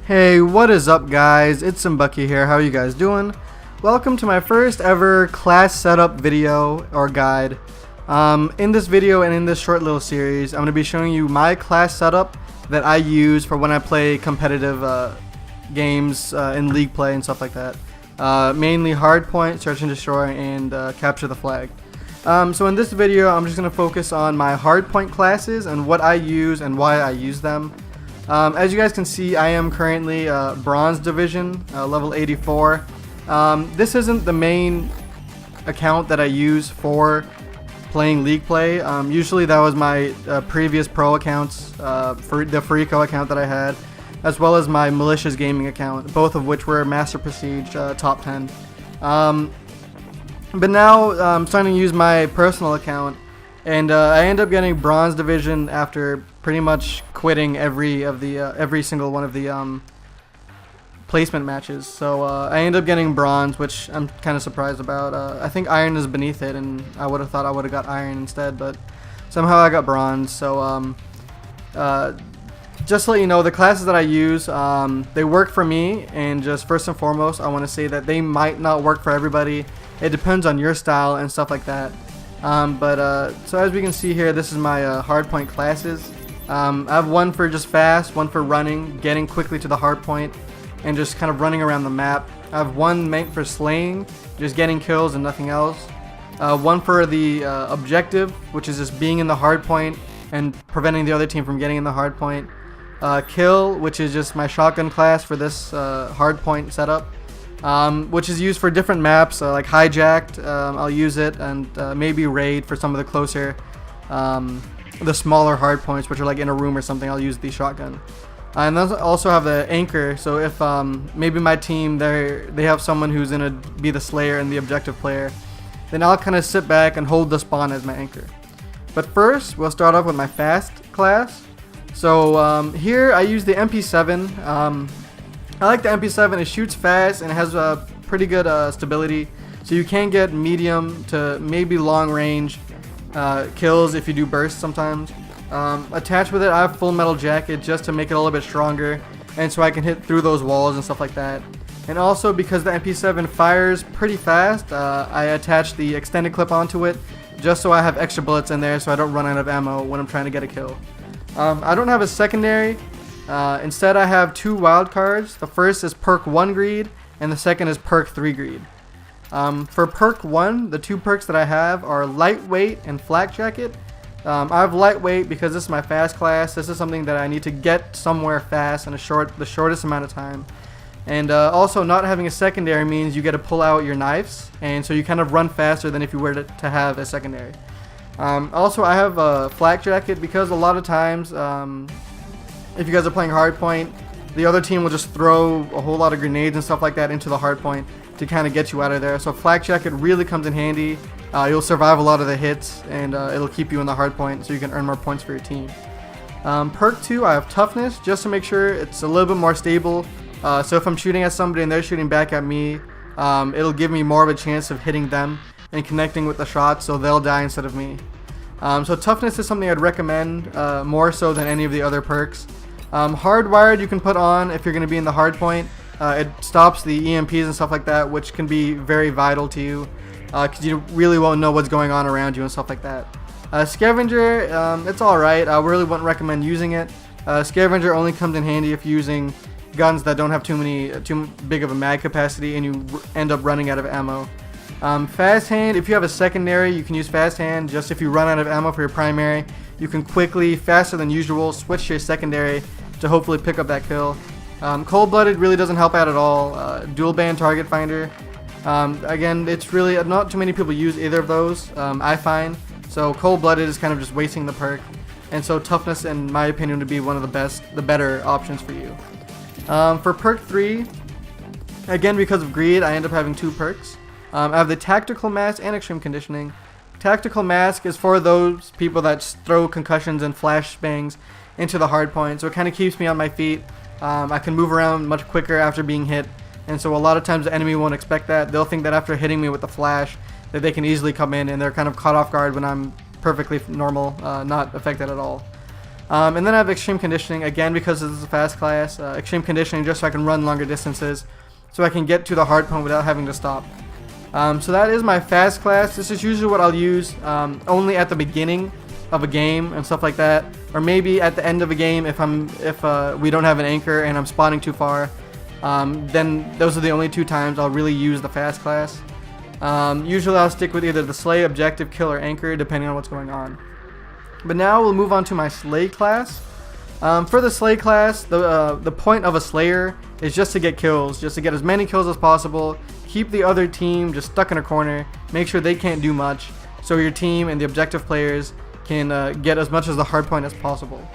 Hey, what is up guys? It's Simbucky here. How are you guys doing? Welcome to my first ever class setup video or guide. In this video and in this short little series, I'm going to be showing you my class setup that I use for when I play competitive games in league play and stuff like that. Mainly hardpoint, search and destroy, and capture the flag. So in this video, I'm just going to focus on my hardpoint classes and what I use and why I use them. As you guys can see, I am currently Bronze Division, level 84. This isn't the main account that I use for playing league play. Usually that was my previous pro accounts, for the Freako account that I had, as well as my Malicious Gaming account, both of which were Master Prestige top 10. But now I'm starting to use my personal account, and I end up getting Bronze Division after pretty much quitting every single one of the placement matches. So I end up getting Bronze, which I'm kind of surprised about. I think Iron is beneath it, and I would have thought I would have got Iron instead, but somehow I got Bronze. So just to let you know, the classes that I use, they work for me, and just first and foremost, I want to say that they might not work for everybody. It depends on your style and stuff like that. So as we can see here, this is my hardpoint classes. I have one for just fast, one for running, getting quickly to the hardpoint, and just kind of running around the map. I have one meant for slaying, just getting kills and nothing else. One for the objective, which is just being in the hardpoint and preventing the other team from getting in the hardpoint. Kill, which is just my shotgun class for this hardpoint setup, which is used for different maps, like Hijacked. I'll use it, and maybe Raid for some of the closer, the smaller hardpoints, which are like in a room or something. I'll use the shotgun. And then also have the anchor, so if maybe my team they have someone who's gonna be the slayer and the objective player, then I'll kind of sit back and hold the spawn as my anchor. But first, we'll start off with my fast class. So here I use the MP7. I like the MP7. It shoots fast and it has a pretty good stability, so you can get medium to maybe long range kills if you do bursts sometimes. Attached with it, I have full metal jacket just to make it a little bit stronger, and so I can hit through those walls and stuff like that. And also because the MP7 fires pretty fast, I attach the extended clip onto it just so I have extra bullets in there so I don't run out of ammo when I'm trying to get a kill. I don't have a secondary. Instead, I have two wild cards. The first is perk 1 greed, and the second is perk 3 greed. For perk 1, the two perks that I have are lightweight and flak jacket. I have lightweight because this is my fast class. This is something that I need to get somewhere fast in the shortest amount of time. And also, not having a secondary means you get to pull out your knives, and so you kind of run faster than if you were to have a secondary. Also, I have a flak jacket because a lot of times, if you guys are playing hardpoint, the other team will just throw a whole lot of grenades and stuff like that into the hardpoint to kind of get you out of there. So flak jacket really comes in handy. You'll survive a lot of the hits, and it'll keep you in the hardpoint so you can earn more points for your team. Perk 2, I have toughness just to make sure it's a little bit more stable. So if I'm shooting at somebody and they're shooting back at me, it'll give me more of a chance of hitting them and connecting with the shots, so they'll die instead of me. So toughness is something I'd recommend more so than any of the other perks. Hardwired you can put on if you're going to be in the hardpoint. It stops the EMPs and stuff like that, which can be very vital to you because you really won't know what's going on around you and stuff like that. Scavenger, it's alright. I really wouldn't recommend using it. Scavenger only comes in handy if you're using guns that don't have too big of a mag capacity and you end up running out of ammo. Fast hand, if you have a secondary, you can use fast hand. Just if you run out of ammo for your primary, you can quickly, faster than usual, switch to your secondary to hopefully pick up that kill. Cold-blooded really doesn't help out at all. Dual band target finder. Again, it's really not too many people use either of those, I find. So cold-blooded is kind of just wasting the perk. And so toughness, in my opinion, would be one of the better options for you. For perk 3, again because of greed, I end up having two perks. I have the tactical mask and extreme conditioning. Tactical mask is for those people that throw concussions and flash bangs into the hard point, so it kind of keeps me on my feet. I can move around much quicker after being hit, and so a lot of times the enemy won't expect that. They'll think that after hitting me with the flash that they can easily come in, and they're kind of caught off guard when I'm perfectly normal, not affected at all. And then I have extreme conditioning, again because this is a fast class. Extreme conditioning just so I can run longer distances, so I can get to the hard point without having to stop. So that is my fast class. This is usually what I'll use only at the beginning of a game and stuff like that, or maybe at the end of a game if we don't have an anchor and I'm spawning too far. Then those are the only 2 times I'll really use the fast class. Usually I'll stick with either the Sleigh, Objective, Kill, or Anchor depending on what's going on. But now we'll move on to my Sleigh class. For the Sleigh class, the point of a Slayer is just to get kills, just to get as many kills as possible, keep the other team just stuck in a corner, make sure they can't do much, so your team and the objective players can get as much as the hard point as possible.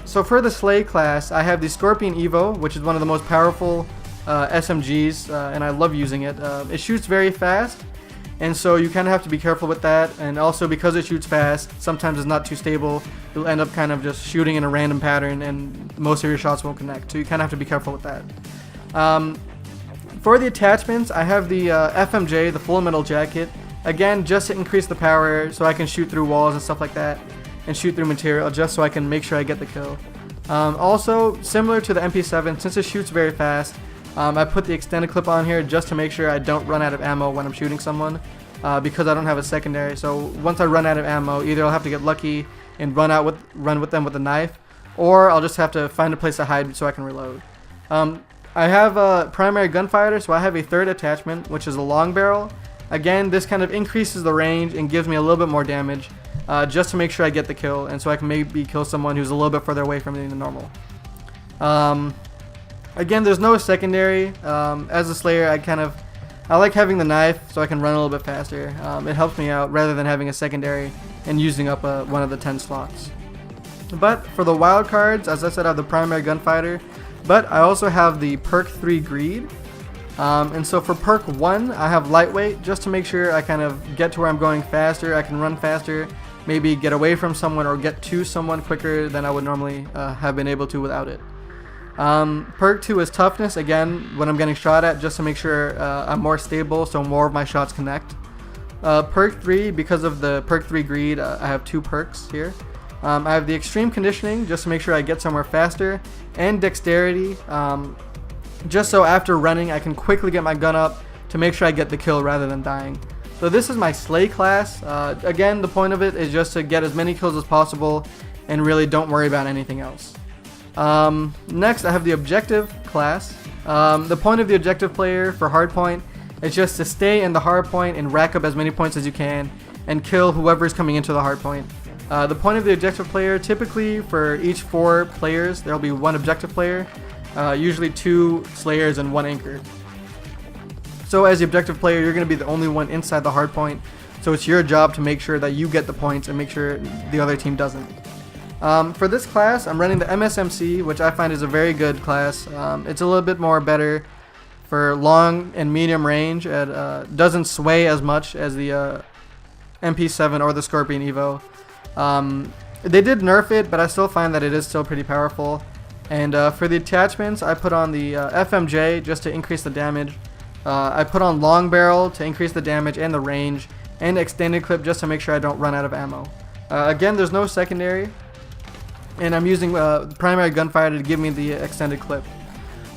So for the Sleigh class, I have the Scorpion Evo, which is one of the most powerful SMGs, and I love using it. It shoots very fast, and so you kind of have to be careful with that, and also because it shoots fast, sometimes it's not too stable. You'll end up kind of just shooting in a random pattern and most of your shots won't connect, so you kind of have to be careful with that. For the attachments, I have the FMJ, the Full Metal Jacket, again just to increase the power so I can shoot through walls and stuff like that, and shoot through material just so I can make sure I get the kill. Also, similar to the MP7, since it shoots very fast, I put the extended clip on here just to make sure I don't run out of ammo when I'm shooting someone, because I don't have a secondary. So once I run out of ammo, either I'll have to get lucky and run with them with a knife, or I'll just have to find a place to hide so I can reload. I have a primary gunfighter, so I have a 3rd attachment, which is a long barrel. Again, this kind of increases the range and gives me a little bit more damage, just to make sure I get the kill, and so I can maybe kill someone who's a little bit further away from me than normal. Again, there's no secondary. As a Slayer, I like having the knife so I can run a little bit faster. It helps me out rather than having a secondary and using up one of the 10 slots. But for the wild cards, as I said, I have the primary gunfighter, but I also have the perk 3 greed. And so for perk 1, I have lightweight just to make sure I kind of get to where I'm going faster. I can run faster, maybe get away from someone or get to someone quicker than I would normally have been able to without it. Perk 2 is toughness, again when I'm getting shot at, just to make sure I'm more stable so more of my shots connect. Perk 3, because of the perk 3 greed, I have 2 perks here. I have the extreme conditioning just to make sure I get somewhere faster, and dexterity just so after running I can quickly get my gun up to make sure I get the kill rather than dying. So this is my Sleigh class. Again, the point of it is just to get as many kills as possible and really don't worry about anything else. Next, I have the Objective class. The point of the Objective player for hardpoint is just to stay in the hardpoint and rack up as many points as you can and kill whoever is coming into the hardpoint. The point of the Objective player, typically for each 4 players, there will be 1 Objective player, usually 2 Slayers and 1 Anchor. So as the Objective player, you're going to be the only one inside the hardpoint, so it's your job to make sure that you get the points and make sure the other team doesn't. For this class, I'm running the MSMC, which I find is a very good class. It's a little bit more better for long and medium range. It doesn't sway as much as the MP7 or the Scorpion Evo. They did nerf it, but I still find that it is still pretty powerful. And for the attachments, I put on the FMJ just to increase the damage. I put on long barrel to increase the damage and the range, and extended clip just to make sure I don't run out of ammo. Again, there's no secondary, and I'm using primary gunfighter to give me the extended clip.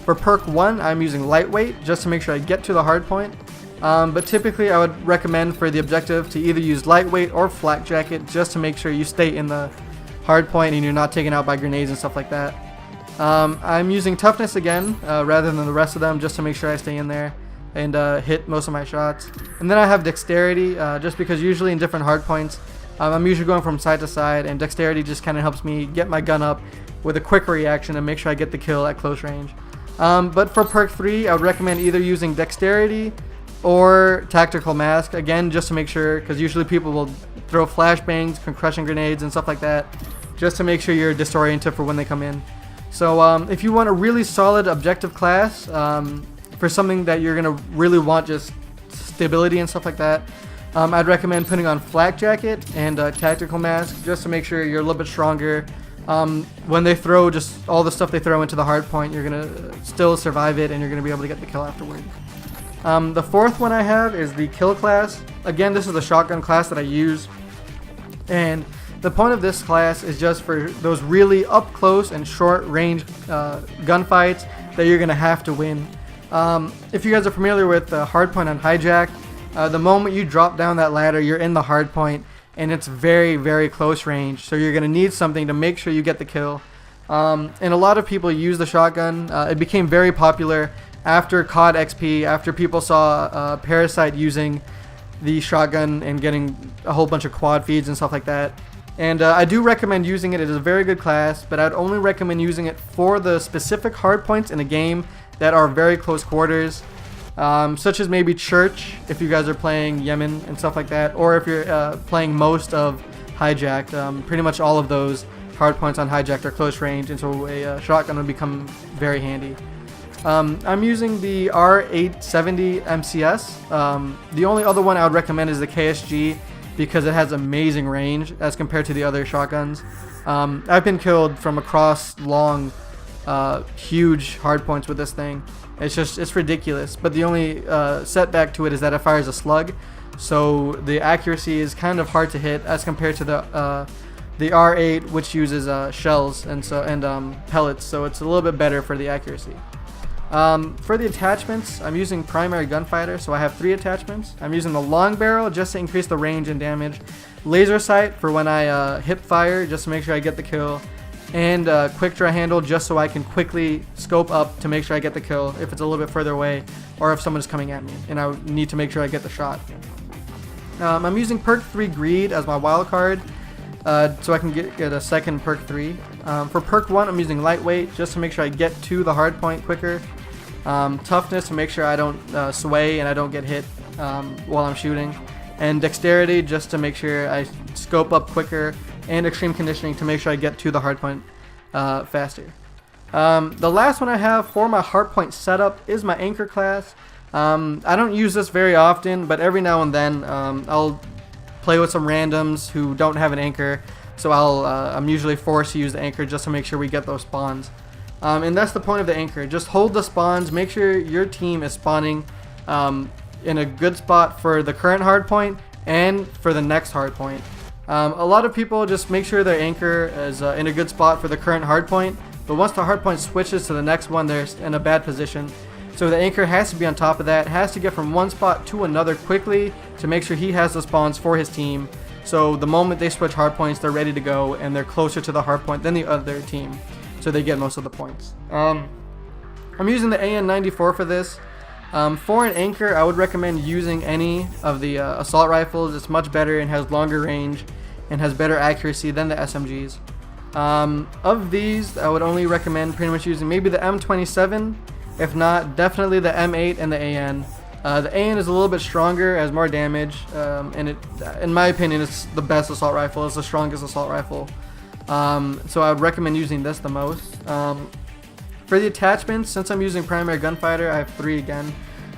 For perk 1, I'm using lightweight just to make sure I get to the hard point. But typically I would recommend for the objective to either use lightweight or flak jacket just to make sure you stay in the hard point and you're not taken out by grenades and stuff like that. I'm using toughness again rather than the rest of them just to make sure I stay in there and hit most of my shots. And then I have dexterity just because usually in different hard points I'm usually going from side to side, and dexterity just kind of helps me get my gun up with a quick reaction and make sure I get the kill at close range. But for perk 3, I would recommend either using dexterity or tactical mask, again just to make sure, because usually people will throw flashbangs, concussion grenades and stuff like that, just to make sure you're disoriented for when they come in. So if you want a really solid objective class for something that you're going to really want just stability and stuff like that, I'd recommend putting on flak jacket and tactical mask just to make sure you're a little bit stronger. When they throw just all the stuff they throw into the hard point, you're going to still survive it and you're going to be able to get the kill afterward. The fourth one I have is the kill class. Again, this is the shotgun class that I use, and The point of this class is just for those really up close and short range gunfights that you're gonna have to win. If you guys are familiar with hardpoint on hijack, the moment you drop down that ladder, you're in the hardpoint, and it's very, very close range. So you're gonna need something to make sure you get the kill. And a lot of people use the shotgun. It became very popular after COD XP, after people saw Parasite using the shotgun and getting a whole bunch of quad feeds and stuff like that. And I do recommend using it. It is a very good class, but I'd only recommend using it for the specific hardpoints in a game that are very close quarters, such as maybe Church, if you guys are playing Yemen and stuff like that, or if you're playing most of Hijacked. Pretty much all of those hardpoints on Hijacked are close range, and so a shotgun would become very handy. I'm using the R870 MCS. The only other one I would recommend is the KSG because it has amazing range as compared to the other shotguns. I've been killed from across long, huge hardpoints with this thing. It's ridiculous. But the only setback to it is that it fires a slug, so the accuracy is kind of hard to hit as compared to the R8, which uses shells and pellets. So it's a little bit better for the accuracy. For the attachments, I'm using primary gunfighter, so I have 3 attachments. I'm using the long barrel just to increase the range and damage, laser sight for when I hip fire just to make sure I get the kill, and quick draw handle just so I can quickly scope up to make sure I get the kill if it's a little bit further away or if someone is coming at me and I need to make sure I get the shot. I'm using perk 3 greed as my wild card so I can get a second perk 3. For perk 1, I'm using lightweight just to make sure I get to the hard point quicker. Toughness to make sure I don't sway and I don't get hit while I'm shooting, and dexterity just to make sure I scope up quicker, and extreme conditioning to make sure I get to the hardpoint faster. The last one I have for my hardpoint setup is my anchor class. I don't use this very often, but every now and then I'll play with some randoms who don't have an anchor, so I'm usually forced to use the anchor just to make sure we get those spawns. And that's the point of the anchor. Just hold the spawns, make sure your team is spawning in a good spot for the current hardpoint and for the next hardpoint. A lot of people just make sure their anchor is in a good spot for the current hardpoint, but once the hardpoint switches to the next one, they're in a bad position. So the anchor has to be on top of that, has to get from one spot to another quickly to make sure he has the spawns for his team. So the moment they switch hardpoints, they're ready to go and they're closer to the hardpoint than the other team, so they get most of the points. I'm using the AN-94 for this. For an anchor, I would recommend using any of the assault rifles. It's much better and has longer range and has better accuracy than the SMGs. Of these, I would only recommend pretty much using maybe the M27. If not, definitely the M8 and the AN. The AN is a little bit stronger, has more damage, and it, in my opinion, it's the best assault rifle. It's the strongest assault rifle. So I would recommend using this the most. For the attachments, since I'm using primary gunfighter, I have 3 again.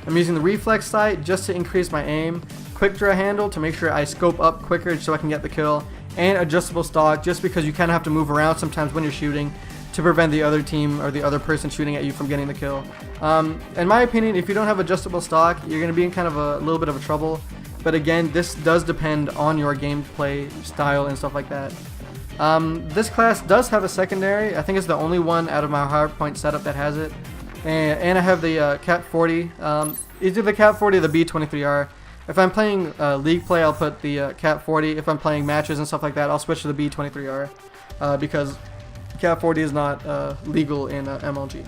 I'm using the reflex sight just to increase my aim, quick draw handle to make sure I scope up quicker so I can get the kill, and adjustable stock just because you kind of have to move around sometimes when you're shooting to prevent the other team or the other person shooting at you from getting the kill. In my opinion, if you don't have adjustable stock, you're going to be in kind of a little bit of a trouble. But again, this does depend on your gameplay style and stuff like that. This class does have a secondary. I think it's the only one out of my hardpoint setup that has it. And I have the Cat 40. Either the Cat 40 or the B23R. If I'm playing league play, I'll put the Cat 40. If I'm playing matches and stuff like that, I'll switch to the B23R because Cat 40 is not legal in MLG.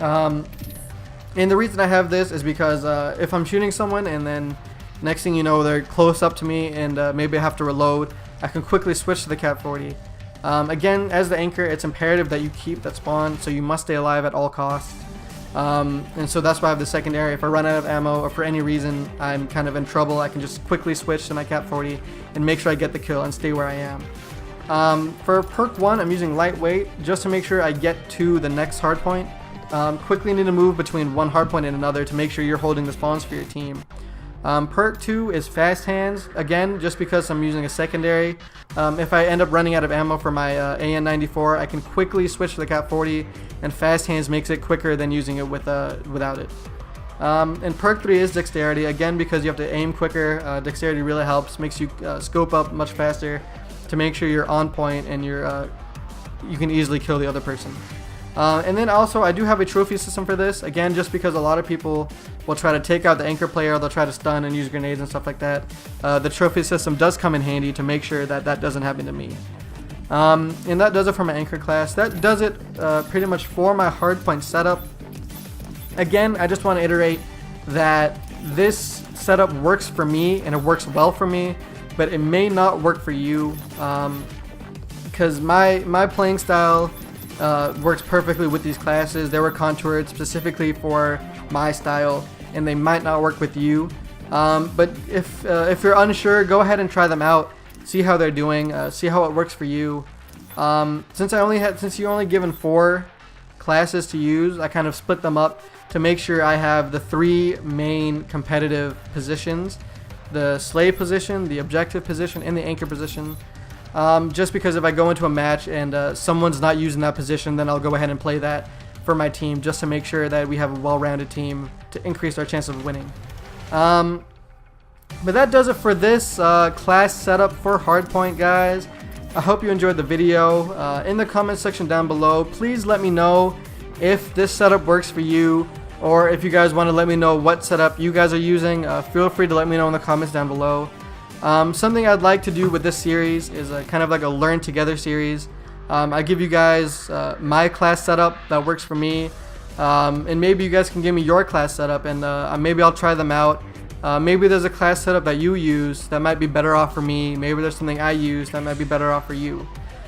And the reason I have this is because if I'm shooting someone and then next thing you know they're close up to me and maybe I have to reload, I can quickly switch to the Cat 40. Again, as the anchor, it's imperative that you keep that spawn, so you must stay alive at all costs. And so that's why I have the secondary. If I run out of ammo or for any reason I'm kind of in trouble, I can just quickly switch to my Cat 40 and make sure I get the kill and stay where I am. For perk 1, I'm using lightweight just to make sure I get to the next hardpoint. Quickly need to move between one hardpoint and another to make sure you're holding the spawns for your team. Perk 2 is fast hands, again just because I'm using a secondary. If I end up running out of ammo for my AN-94, I can quickly switch to the Cat 40, and fast hands makes it quicker than using it without it. And perk 3 is dexterity, again because you have to aim quicker. Dexterity really helps, makes you scope up much faster to make sure you're on point and you can easily kill the other person. And then also I do have a trophy system for this, again just because a lot of people will try to take out the anchor player, they'll try to stun and use grenades and stuff like that. The trophy system does come in handy to make sure that that doesn't happen to me. And that does it for my anchor class. That does it pretty much for my hardpoint setup. Again, I just want to iterate that this setup works for me and it works well for me, but it may not work for you, because my playing style works perfectly with these classes. They were contoured specifically for my style, and they might not work with you. But if you're unsure, go ahead and try them out. See how they're doing. See how it works for you. Since you only given 4 classes to use, I kind of split them up to make sure I have the 3 main competitive positions: the Sleigh position, the objective position, and the anchor position. Just because if I go into a match and someone's not using that position, then I'll go ahead and play that for my team, just to make sure that we have a well-rounded team to increase our chance of winning. But that does it for this class setup for hardpoint, guys. I hope you enjoyed the video. In the comment section down below, please let me know if this setup works for you, or if you guys want to let me know what setup you guys are using. Feel free to let me know in the comments down below. Something I'd like to do with this series is kind of like a learn together series. I give you guys my class setup that works for me, and maybe you guys can give me your class setup, and maybe I'll try them out. Maybe there's a class setup that you use that might be better off for me. Maybe there's something I use that might be better off for you.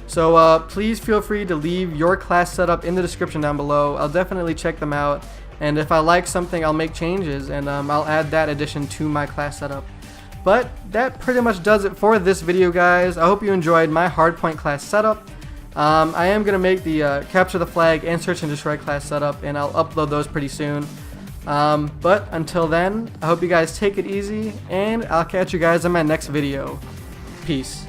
So please feel free to leave your class setup in the description down below. I'll definitely check them out, and if I like something, I'll make changes, and I'll add that addition to my class setup. But that pretty much does it for this video, guys. I hope you enjoyed my hardpoint class setup. I am going to make the capture the flag and search and destroy class setup, and I'll upload those pretty soon. But until then, I hope you guys take it easy, and I'll catch you guys in my next video. Peace.